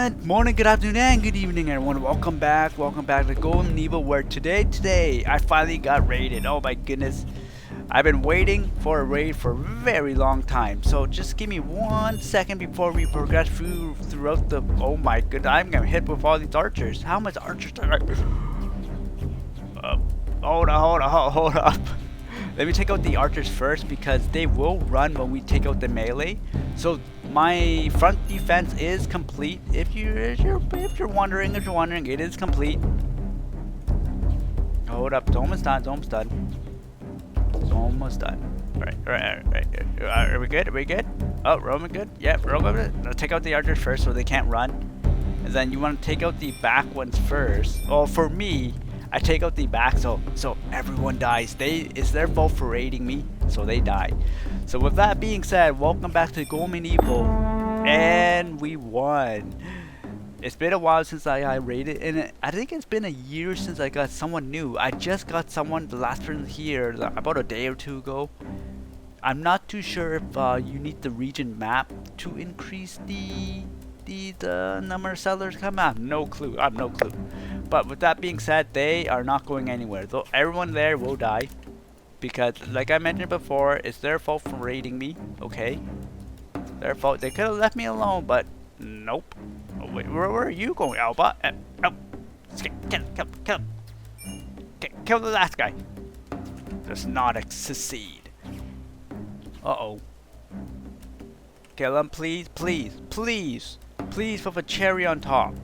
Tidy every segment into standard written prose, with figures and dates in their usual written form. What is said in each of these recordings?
Good morning, good afternoon, and good evening, everyone. Welcome back to Golden Eagle, where today, I finally got raided. Oh my goodness. I've been waiting for a raid for a very long time. So just give me 1 second before we progress throughout the... Oh my goodness, I'm gonna hit with all these archers. How much archers are hold up. Let me take out the archers first because they will run when we take out the melee. So my front defense is complete. If you're wondering, it is complete. Hold up, it's almost done. It's almost done. Alright. Are we good? Oh, Roman good? Yep, Roman good. I'll take out the archers first so they can't run. And then you want to take out the back ones first. Well, for me, I take out the back so everyone dies. It's their fault for raiding me, so they die. So with that being said, welcome back to Golden Eagle, and we won. It's been a while since I raided, and I think it's been a year since I got someone new. I just got someone, the last person here, about a day or two ago. I'm not too sure if you need the region map to increase the number of settlers come out. No clue. I have no clue. But with that being said, they are not going anywhere. Though everyone there will die. Because like I mentioned before, it's their fault for raiding me. Okay? Their fault. They could have left me alone, but nope. Oh, wait, where are you going, Alba? Oh. Kill him. Kill the last guy. Does not succeed. Uh-oh. Kill him, please. Please with a cherry on top.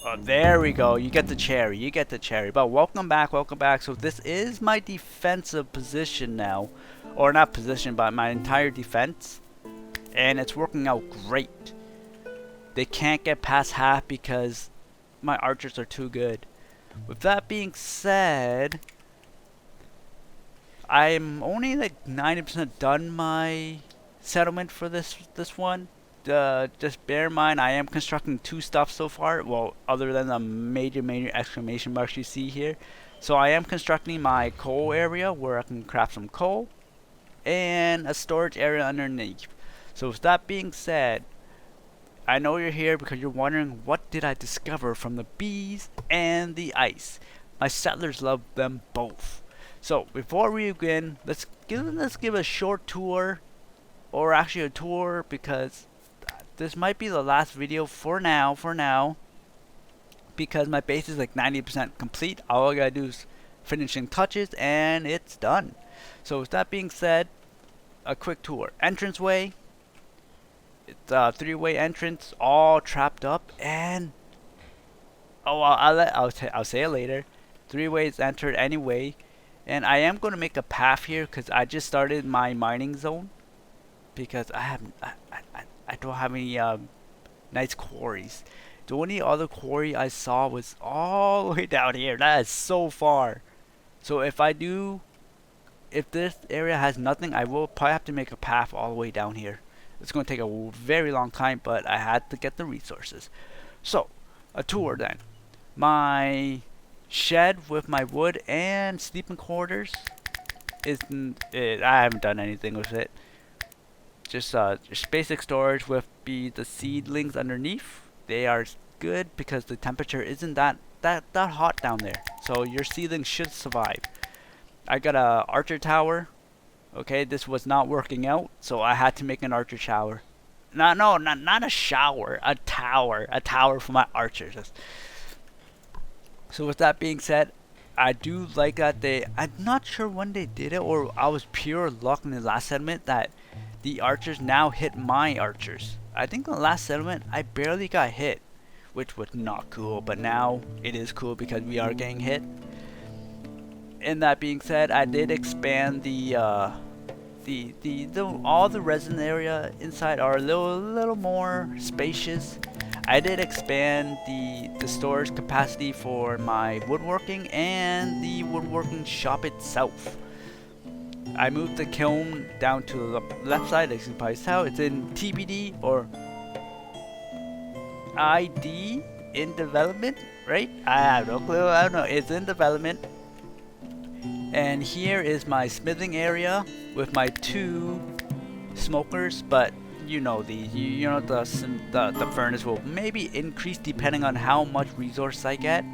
Oh, there we go. You get the cherry. But welcome back. So this is my defensive position now. Or not position, but my entire defense. And it's working out great. They can't get past half because my archers are too good. With that being said, I'm only like 90% done my settlement for this one. Just bear in mind, I am constructing 2 stuff so far. Well, other than the major exclamation marks you see here. So I am constructing my coal area where I can craft some coal, and a storage area underneath. So with that being said, I know you're here because you're wondering what did I discover from the bees and the ice. My settlers love them both. So before we begin, let's give a short tour, or actually a tour, because this might be the last video for now, because my base is like 90% complete. All I gotta do is finishing touches and it's done. So with that being said, a quick tour. Entranceway. It's a 3-way entrance, all trapped up, and I'll say it later. 3 ways entered anyway, and I am gonna make a path here because I just started my mining zone because I don't have any nice quarries. The only other quarry I saw was all the way down here. That is so far. So if this area has nothing, I will probably have to make a path all the way down here. It's going to take a very long time, but I had to get the resources. So, a tour then. My shed with my wood and sleeping quarters I haven't done anything with it. Just basic storage with the seedlings underneath. They are good because the temperature isn't that hot down there. So your seedlings should survive. I got a archer tower. Okay, this was not working out, so I had to make an archer shower. Not a shower, a tower for my archers. So with that being said, I do like that I'm not sure when they did it, or I was pure luck in the last settlement that the archers now hit my archers. I think in the last settlement I barely got hit, which was not cool, but now it is cool because we are getting hit. And that being said, I did expand all the resin area inside are a little more spacious. I did expand the storage capacity for my woodworking and the woodworking shop itself. I moved the kiln down to the left side, as you can probably tell. It's in TBD or ID in development, right? I have no clue. I don't know. It's in development. And here is my smithing area with my 2 smokers, but you know these. You know the furnace will maybe increase depending on how much resource I get.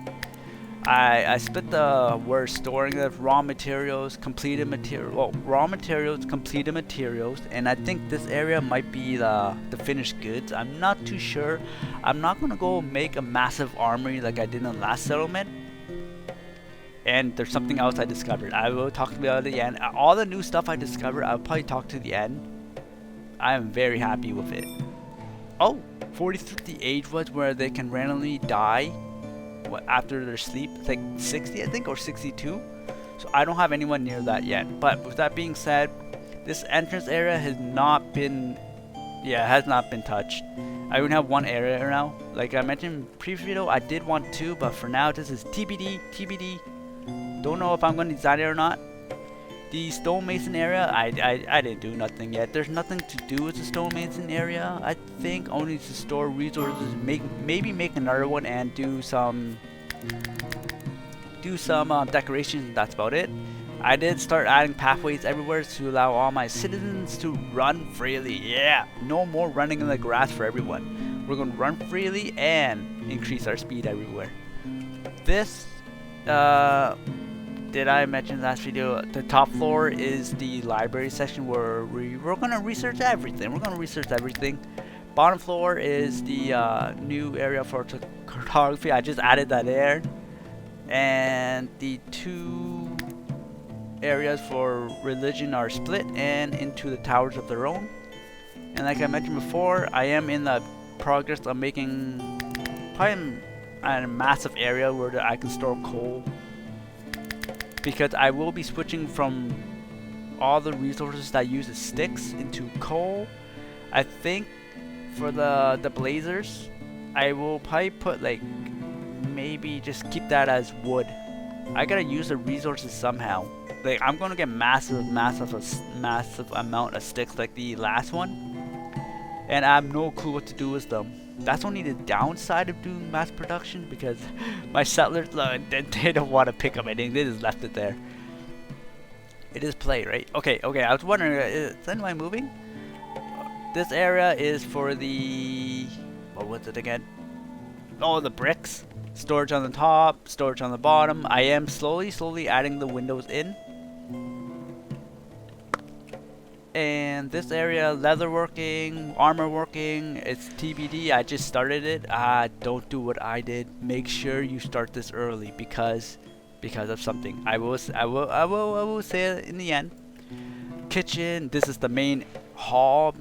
I split the word storing the raw materials, completed material, well, raw materials, completed materials, and I think this area might be the finished goods. I'm not too sure. I'm not gonna go make a massive armory like I did in the last settlement. And there's something else I discovered. I will talk about it at the end. All the new stuff I discovered, I'll probably talk to the end. I am very happy with it. Oh, 43 age was where they can randomly die after their sleep. It's like 60, I think, or 62. So I don't have anyone near that yet. But with that being said, this entrance area has not been, has not been touched. I only have one area now. Like I mentioned in previous video, I did want two, but for now this is TBD, TBD. Don't know if I'm going to design it or not. The stonemason area, I didn't do nothing yet. There's nothing to do with the stonemason area. I think only to store resources, maybe make another one and do some decorations. That's about it. I did start adding pathways everywhere to allow all my citizens to run freely. Yeah, no more running in the grass for everyone. We're gonna run freely and increase our speed everywhere. This, did I mention last video? The top floor is the library section where we're gonna research everything. Bottom floor is the new area for cartography. I just added that there, and the two areas for religion are split and into the towers of their own. And like I mentioned before, I am in the progress of making probably a massive area where I can store coal, because I will be switching from all the resources that use as sticks into coal. I think for the blazers, I will probably put like, maybe just keep that as wood. I gotta use the resources somehow. Like I'm gonna get massive amount of sticks like the last one, and I have no clue what to do with them. That's only the downside of doing mass production, because my settlers, they don't want to pick up anything. They just left it there. It is play, right? Okay. I was wondering, is anyone moving? This area is for the, what was it again? Oh, the bricks. Storage on the top, storage on the bottom. I am slowly adding the windows in. And this area, leatherworking, armor working, it's TBD. I just started it. Don't do what I did. Make sure you start this early because of something. I will say it in the end. Kitchen. This is the main hall.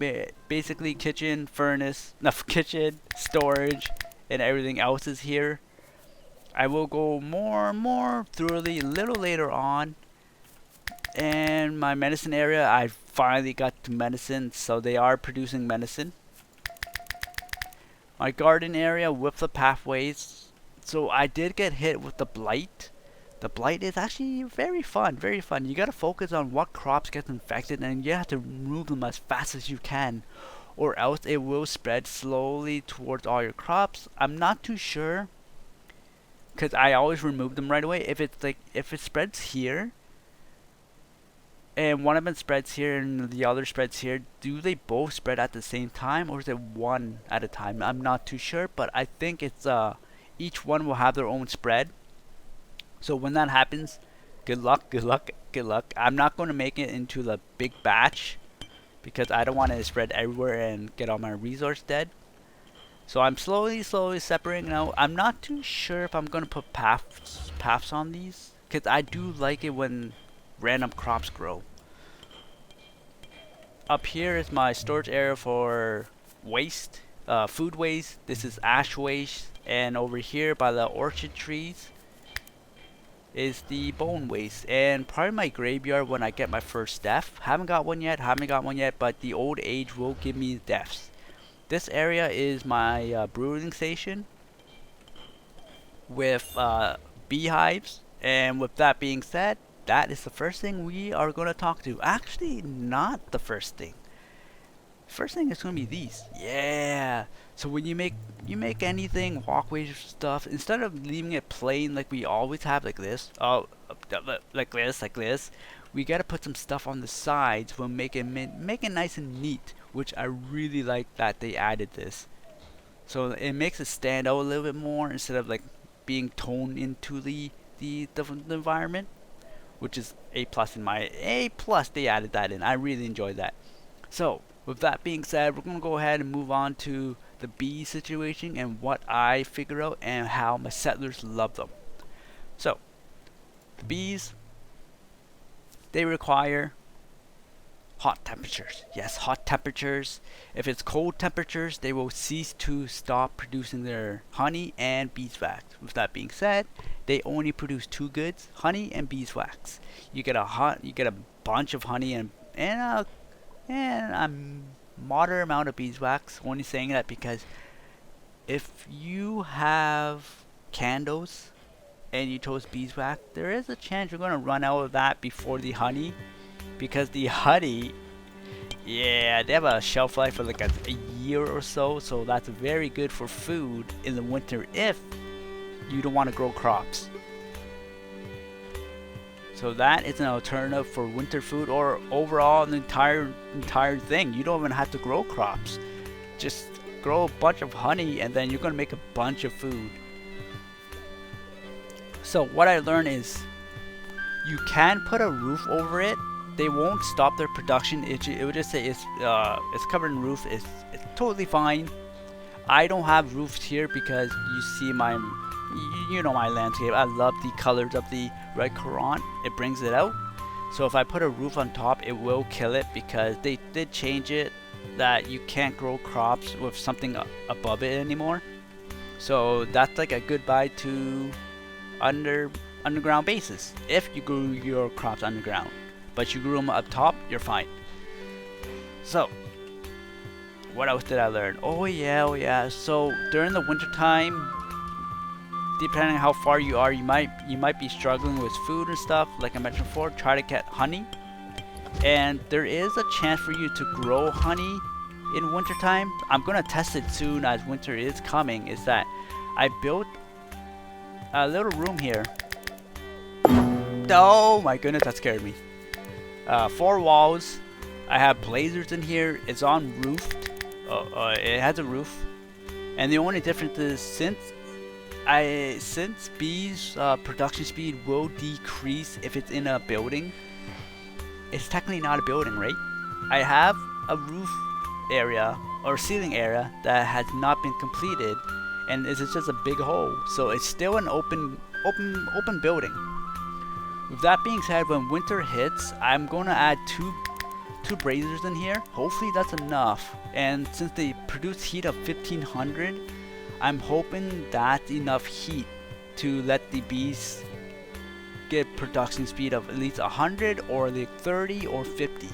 Basically, kitchen, furnace, kitchen, storage, and everything else is here. I will go more thoroughly a little later on. And my medicine area, I finally got to medicine, so they are producing medicine. My garden area with the pathways, so I did get hit with the blight. The blight is actually very fun. You gotta focus on what crops get infected, and you have to remove them as fast as you can, or else it will spread slowly towards all your crops. I'm not too sure, because I always remove them right away. If it spreads here, and one of them spreads here and the other spreads here, do they both spread at the same time, or is it one at a time? I'm not too sure, but I think it's each one will have their own spread. So when that happens, good luck. I'm not going to make it into the big batch, because I don't want it to spread everywhere and get all my resource dead. So I'm slowly separating out. I'm not too sure if I'm going to put paths on these, because I do like it when random crops grow. Up here is my storage area for waste, food waste. This is ash waste, and over here by the orchard trees is the bone waste, and probably my graveyard when I get my first death. Haven't got one yet, but the old age will give me deaths. This area is my brewing station with beehives, and with that being said, that is the first thing we are going to talk to. Actually, not the first thing. First thing is going to be these. Yeah. So when you make anything, walkways or stuff, instead of leaving it plain like we always have, like this, like this, we got to put some stuff on the sides. We'll make it nice and neat. which I really like that they added this. So it makes it stand out a little bit more instead of like being toned into the environment, which is A plus in my A plus. They added that in. I really enjoyed that. So with that being said, we're gonna go ahead and move on to the bee situation and what I figure out and how my settlers love them. So the bees, they require hot temperatures. Yes, hot temperatures. If it's cold temperatures, they will cease to stop producing their honey and beeswax. With that being said, they only produce two goods: honey and beeswax. You get a bunch of honey and a moderate amount of beeswax. Only saying that because if you have candles and you toast beeswax, there is a chance you're gonna run out of that before the honey, because the honey, yeah, they have a shelf life for like a year or so, so that's very good for food in the winter if you don't want to grow crops. So that is an alternative for winter food, or overall the entire thing. You don't even have to grow crops. Just grow a bunch of honey and then you're gonna make a bunch of food. So what I learned is you can put a roof over it. They won't stop their production. It would just say it's covered in roof. It's totally fine. I don't have roofs here because you see you know my landscape. I love the colors of the red currant. It brings it out. So if I put a roof on top, it will kill it because they did change it that you can't grow crops with something above it anymore. So that's like a goodbye to underground bases if you grew your crops underground. But you grew them up top, you're fine. So what else did I learn? Oh yeah. So during the winter time, depending on how far you are, you might be struggling with food and stuff. Like I mentioned before, try to get honey. And there is a chance for you to grow honey in winter time. I'm gonna test it soon as winter is coming. Is that I built a little room here. Oh my goodness, that scared me. 4 walls. I have blazers in here. It's on roofed. It has a roof. And the only difference is since bees production speed will decrease if it's in a building. It's technically not a building, right? I have a roof area or ceiling area that has not been completed, and it's just a big hole. So it's still an open building. With that being said, when winter hits, I'm gonna add two braziers in here. Hopefully that's enough. And since they produce heat of 1500, I'm hoping that's enough heat to let the bees get production speed of at least 100 or like 30 or 50,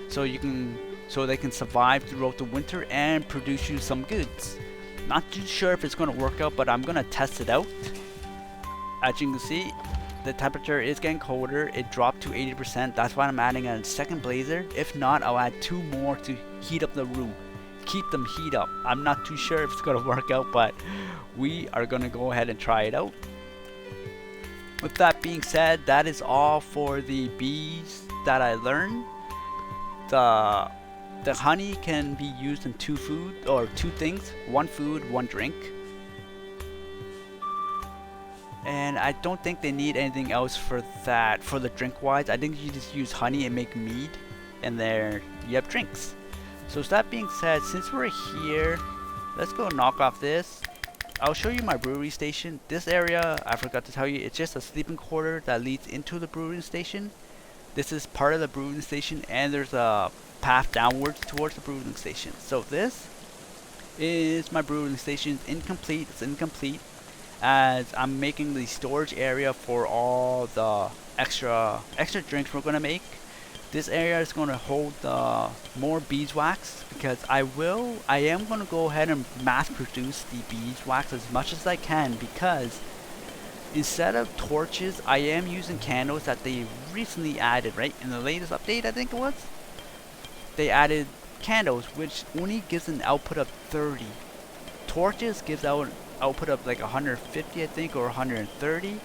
so they can survive throughout the winter and produce you some goods. Not too sure if it's gonna work out, but I'm gonna test it out. As you can see, the temperature is getting colder. It dropped to 80%. That's why I'm adding a second blazer. If not, I'll add 2 more to heat up the room. Keep them heat up. I'm not too sure if it's gonna work out, but we are gonna go ahead and try it out. With that being said, that is all for the bees that I learned. The honey can be used in 2 things. 1 food, 1 drink. And I don't think they need anything else for that. For the drink wise, I think you just use honey and make mead, and there you have drinks. So with that being said, since we're here, let's go knock off this. I'll show you my brewery station. This area, I forgot to tell you, it's just a sleeping quarter that leads into the brewing station. This is part of the brewing station, and there's a path downwards towards the brewing station. So this is my brewing station. Incomplete. It's incomplete, as I'm making the storage area for all the extra drinks we're gonna make. This area is gonna hold more beeswax, because I am gonna go ahead and mass produce the beeswax as much as I can, because instead of torches, I am using candles that they recently added, right? In the latest update, I think it was. They added candles, which only gives an output of 30. Torches gives out output of like 150, I think, or 130.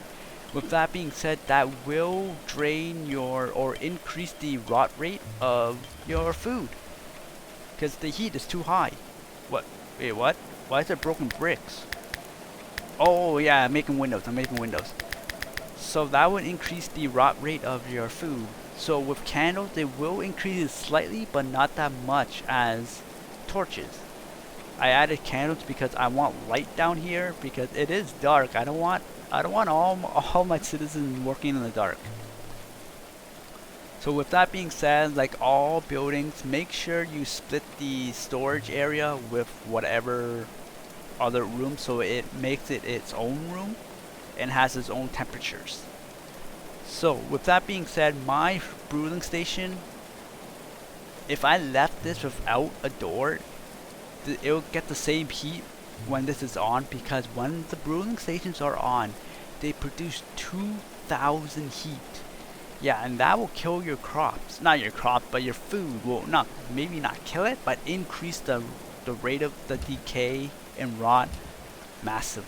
With that being said, that will drain or increase the rot rate of your food. because the heat is too high. What? Wait, what? Why is there broken bricks? Oh yeah, I'm making windows. So that would increase the rot rate of your food. So with candles, they will increase it slightly, but not that much as torches. I added candles because I want light down here because it is dark. I don't want all my citizens working in the dark. So with that being said, like all buildings, make sure you split the storage area with whatever other room so it makes it its own room and has its own temperatures. So with that being said, my brewing station, if I left this without a door, it'll get the same heat when this is on, because when the brewing stations are on, they produce 2,000 heat. Yeah, and that will kill your crops. Not your crop, but your food will not, maybe not kill it, but increase the rate of the decay and rot massive.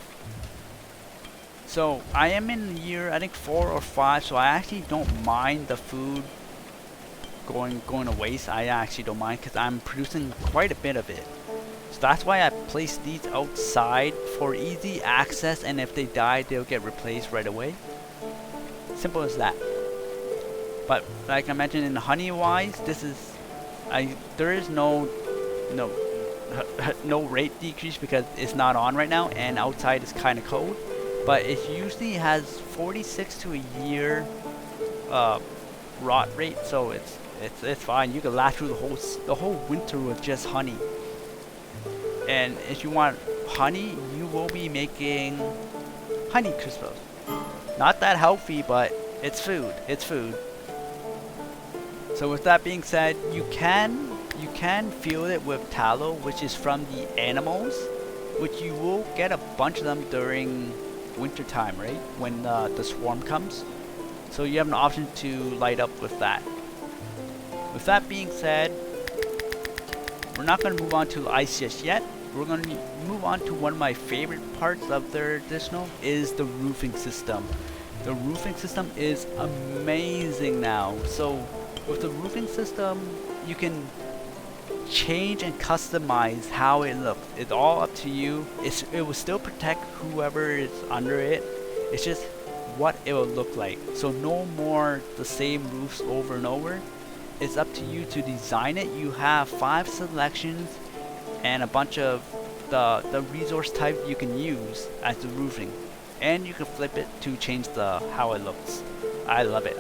So I am in year, I think 4 or 5, so I actually don't mind the food going to waste. I actually don't mind because I'm producing quite a bit of it. So that's why I placed these outside for easy access, and if they die, they'll get replaced right away. Simple as that. But like I mentioned, in honey wise, this is there is no rate decrease because it's not on right now, and outside is kind of cold. But it usually has 46 to a year rot rate, so it's fine. You can last through the whole winter with just honey. And if you want honey, you will be making honey crisps. Not that healthy, but it's food. It's food. So with that being said, you can fuel it with tallow, which is from the animals, which you will get a bunch of them during winter time, right? When the swarm comes. So you have an option to light up with that. With that being said, we're not going to move on to ice just yet. We're going to move on to one of my favorite parts of their additional is the roofing system. The roofing system is amazing now. So with the roofing system, you can change and customize how it looks. It's all up to you. It will still protect whoever is under it. It's just what it will look like. So no more the same roofs over and over. It's up to you to design it. You have 5 selections and a bunch of the resource type you can use as the roofing, and you can flip it to change how it looks. I love it.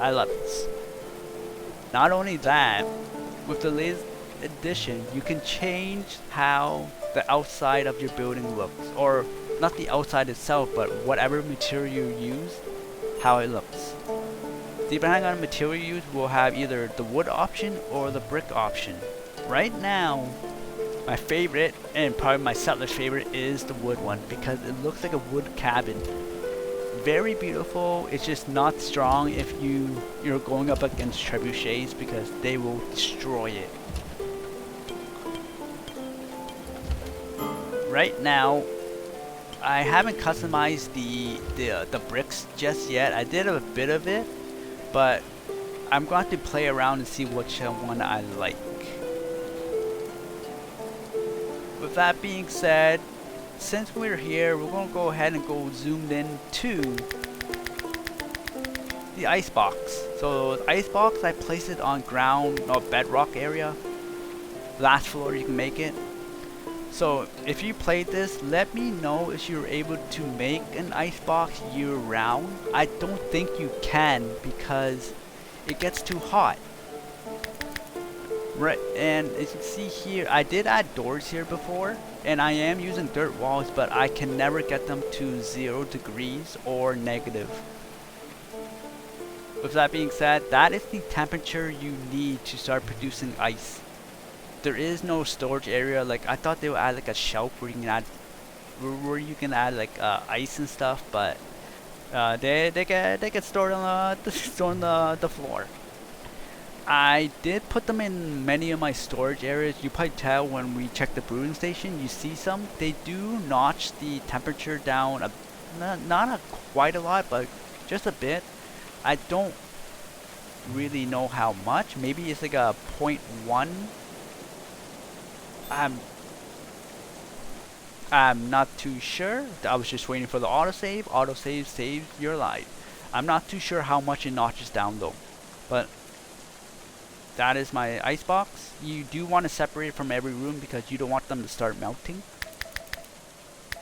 Not only that, with the latest edition, you can change how the outside of your building looks, or not the outside itself, but whatever material you use, how it looks. Depending on the material you use, we'll have either the wood option or the brick option. Right now, my favorite, and probably my settler's favorite, is the wood one because it looks like a wood cabin. Very beautiful. It's just not strong if you're going up against trebuchets because they will destroy it. Right now, I haven't customized the bricks just yet. I did a bit of it, but I'm going to play around and see which one I like. With that being said, since we're here, we're going to go ahead and go zoomed in to the ice box. So the ice box, I placed it on ground or bedrock area. Last floor you can make it. So if you played this, let me know if you're able to make an ice box year round. I don't think you can because it gets too hot. Right, and as you can see here, I did add doors here before, and I am using dirt walls, but I can never get them to 0 degrees or negative. With that being said, that is the temperature you need to start producing ice. There is no storage area. Like I thought they would add like a shelf where you can add like ice and stuff, but they get stored on the floor. I did put them in many of my storage areas. You probably tell when we check the brewing station, you see some. They do notch the temperature down, not quite a lot, but just a bit. I don't really know how much. Maybe it's like a 0.1 I'm I'm not too sure. I was just waiting for the autosave. Autosave saves your life. I'm not too sure how much it notches down though. But that is my icebox. You do want to separate it from every room because you don't want them to start melting.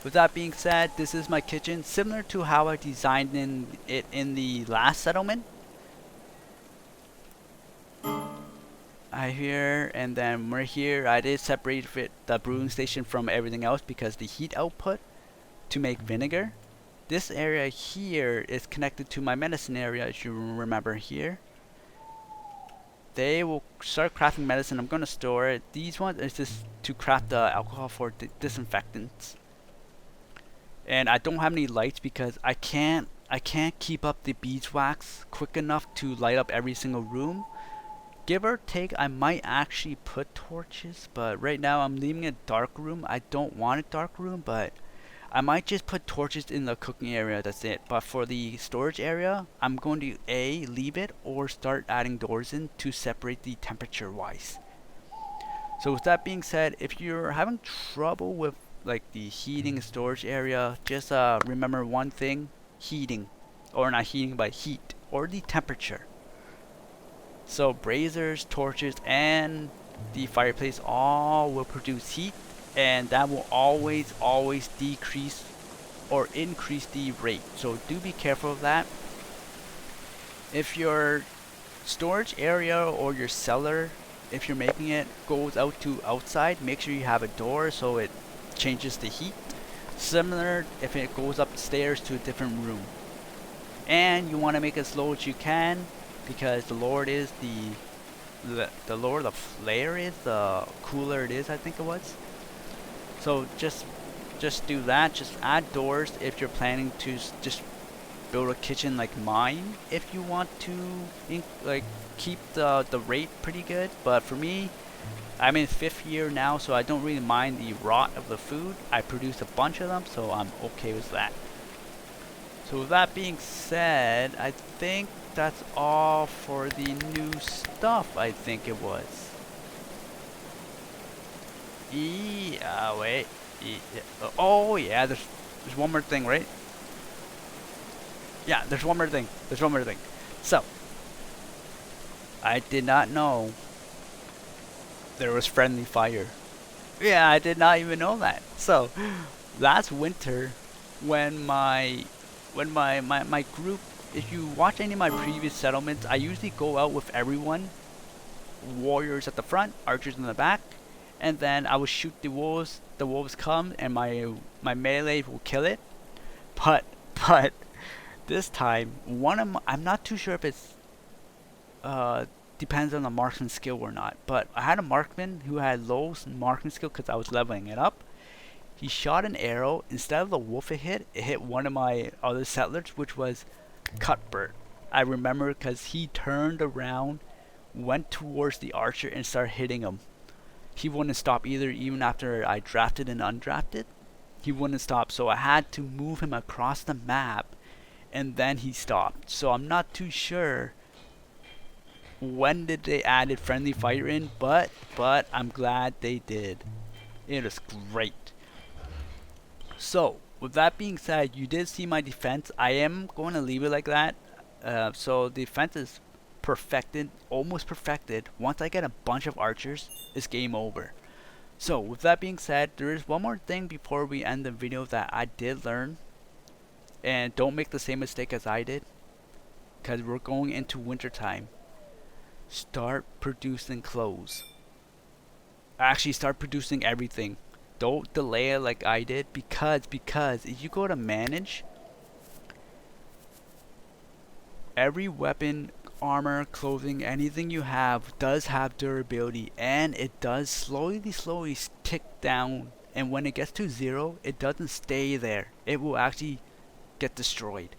With that being said, this is my kitchen, similar to how I designed it in the last settlement. Here, and then we're here. I did separate the brewing station from everything else because the heat output to make vinegar. This area here is connected to my medicine area, as you remember here. They will start crafting medicine. I'm going to store it. These ones is just to craft the alcohol for disinfectants. And I don't have any lights because I can't keep up the beeswax quick enough to light up every single room. Give or take, I might actually put torches, but right now I'm leaving a dark room. I don't want a dark room, but I might just put torches in the cooking area, that's it. But for the storage area, I'm going to leave it or start adding doors in to separate the temperature wise. So with that being said, if you're having trouble with like the heating storage area, just remember one thing: heating, or not heating, but heat, or the temperature. So braziers, torches, and the fireplace all will produce heat, and that will always decrease or increase the rate. So do be careful of that. If your storage area or your cellar, if you're making it, goes out to outside, make sure you have a door so it changes the heat. Similar if it goes upstairs to a different room. And you want to make it as low as you can, because the lower it is, the lower the flare is, the cooler it is, I think it was. So just do that. Just add doors if you're planning to just build a kitchen like mine. If you want to like keep the rate pretty good, but for me, I'm in 5th year now, so I don't really mind the rot of the food. I produce a bunch of them, so I'm okay with that. So with that being said, I think that's all for the new stuff, I think it was. Wait. Oh yeah, there's one more thing, right? Yeah, there's one more thing. So, I did not know there was friendly fire. Yeah, I did not even know that. So, last winter, when my group, if you watch any of my previous settlements, I usually go out with everyone. Warriors at the front, archers in the back, and then I will shoot the wolves. The wolves come, and my melee will kill it. But this time, I'm not too sure if it's depends on the marksman skill or not. But I had a marksman who had low marksman skill because I was leveling it up. He shot an arrow. Instead of the wolf it hit one of my other settlers, which was Cuthbert. I remember because he turned around, went towards the archer, and started hitting him. He wouldn't stop either, even after I drafted and undrafted. He wouldn't stop, so I had to move him across the map, and then he stopped. So I'm not too sure when did they added friendly fire in, but I'm glad they did. It was great. So with that being said, you did see my defense. I am going to leave it like that. So the defense is perfected, almost perfected. Once I get a bunch of archers, it's game over. So with that being said, there is one more thing before we end the video that I did learn, and don't make the same mistake as I did, because we're going into winter time. Start producing clothes. Actually, start producing everything. Don't delay it like I did, because if you go to manage, every weapon, armor, clothing, anything you have does have durability, and it does slowly tick down, and when it gets to 0, it doesn't stay there. It will actually get destroyed.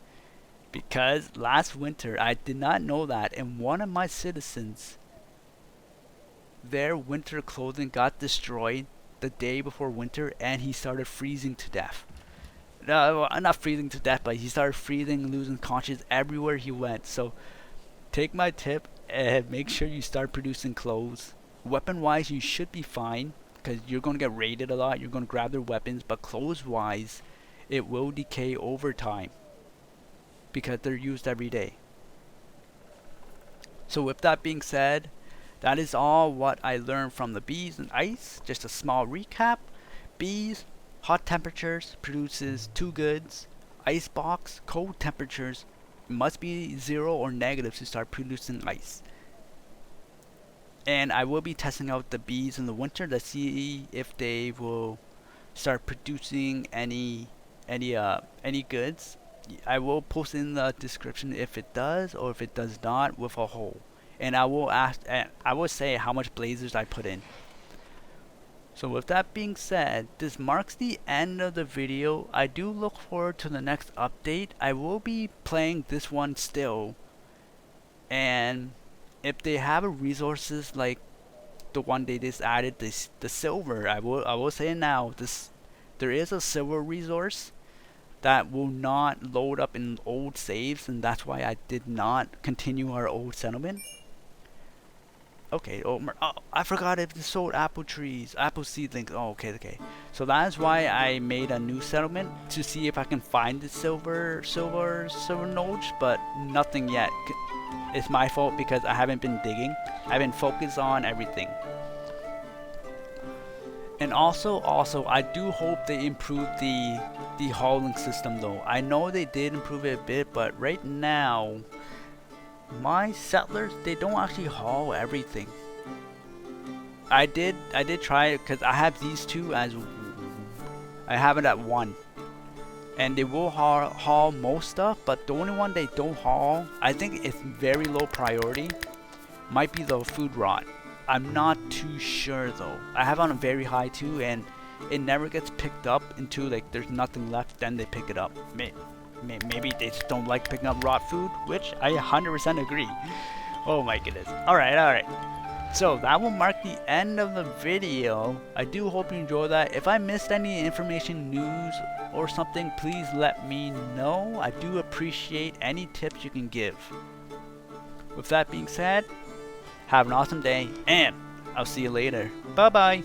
Because last winter, I did not know that, and one of my citizens, their winter clothing got destroyed the day before winter, and he started freezing to death. No, not freezing to death, but he started freezing, losing conscience everywhere he went. So take my tip and make sure you start producing clothes. Weapon wise, you should be fine. because you're going to get raided a lot. You're going to grab their weapons, but clothes wise, it will decay over time because they're used every day. So with that being said, that is all what I learned from the bees and ice. Just a small recap. Bees, hot temperatures produces two goods. Icebox, cold temperatures must be 0 or negative to start producing ice. And I will be testing out the bees in the winter to see if they will start producing any goods. I will post in the description if it does or if it does not with a hole. And I will say how much blazers I put in. So with that being said, this marks the end of the video. I do look forward to the next update. I will be playing this one still. And if they have resources like the one they just added, the silver, I will say now, there is a silver resource that will not load up in old saves, and that's why I did not continue our old settlement. Okay, oh, I forgot if they sold apple trees, apple seedlings. Oh, okay. So that is why I made a new settlement to see if I can find the silver nodes, but nothing yet. It's my fault because I haven't been digging. I've been focused on everything. And also, I do hope they improve the hauling system though. I know they did improve it a bit, but right now, my settlers, they don't actually haul everything. I did try it because I have these two as I have it at 1, and they will haul most stuff, but the only one they don't haul, I think it's very low priority, might be the food rot. I'm not too sure though. I have on a very high too, and it never gets picked up until like there's nothing left, then they pick it up. Maybe they just don't like picking up rot food, which I 100% agree. Oh my goodness. Alright. So that will mark the end of the video. I do hope you enjoyed that. If I missed any information, news, or something, please let me know. I do appreciate any tips you can give. With that being said, have an awesome day, and I'll see you later. Bye bye.